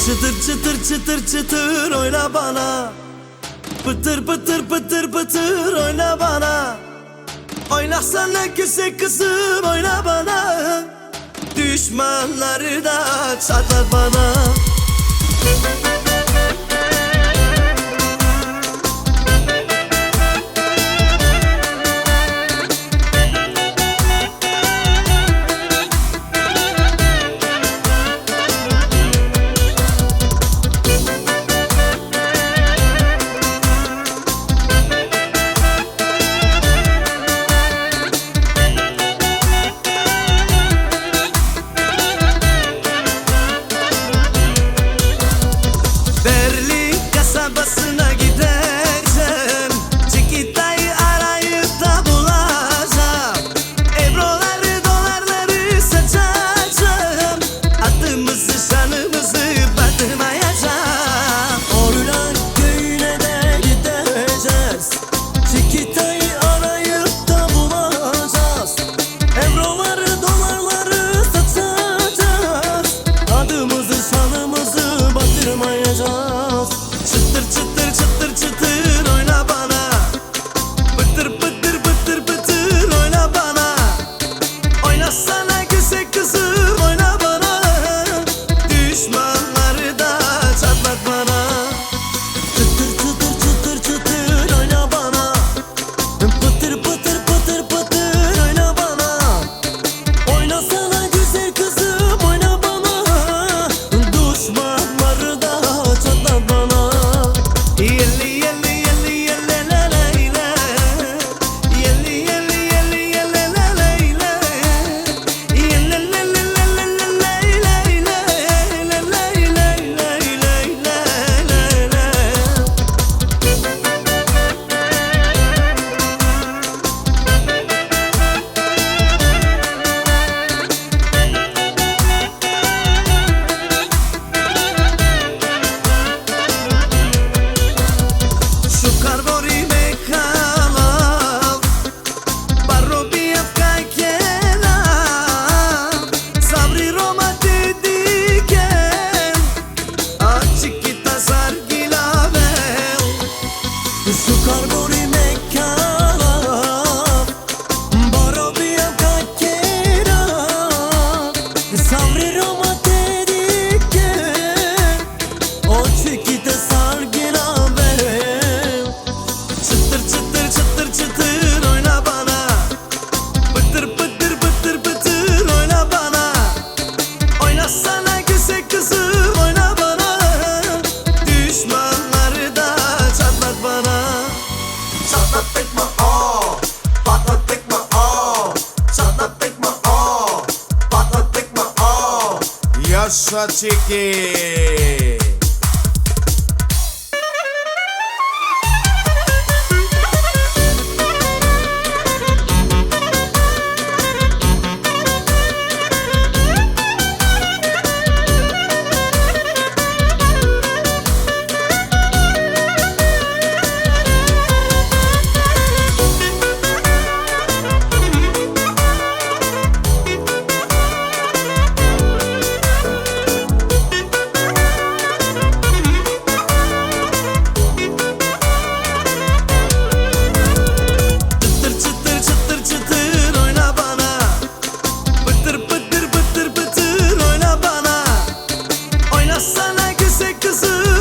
Çıtır çıtır çıtır çıtır oyna bana. Pıtır pıtır pıtır pıtır oyna bana. Oynasana güzel kızım oyna bana. Düşmanları da çatlar bana. Berlin kasabasına gideceğim. Çikitayı arayıp da bulacağım. Euroları dolarları saçacağım. Adımızı şanımızı batırmayacağım. Orlan köyüne de gideceğiz. Çikitayı arayıp da bulacağız. Euroları dolarları saçacağız. Adımızı şanımızı batırmayacağız. Çıtır çıtır çıtır çıtır oyna bana. Pıtır pıtır pıtır pıtır oyna bana. Oynasana güzel kızım oyna bana. Düşmanları da çatlat bana. Çıtır çıtır çıtır çıtır oyna bana. Pıtır pıtır pıtır pıtır oyna bana. Oynasana güzel kızım oyna bana. Düşmanları da çatlat bana. Yelli yelli yelli yelli la la la. Yelli yelli yelli yelli la la la. Yelli la la la la la la la la la la la. Şu karbori mekala Barrobi afkakela Sabri Roma dediken Chiquita sargila vel Şu karbori mekala Barrobi afkakela Sabri Roma dediken Chiquita sargila vel Çıtır çıtır çıtır çıtır oyna bana. Pıtır pıtır pıtır pıtır oyna bana. Oynasana güzel kızım oyna bana. Düşmanları da çatlat bana. Çatlattık mı o? Patlattık mı o? Çatlattık mı o? Patlattık mı o? Yaşa Çiki. Çıtır çıtır çıtır çıtır oyna bana. Pıtır pıtır pıtır pıtır oyna bana. Oynasana güzel kızım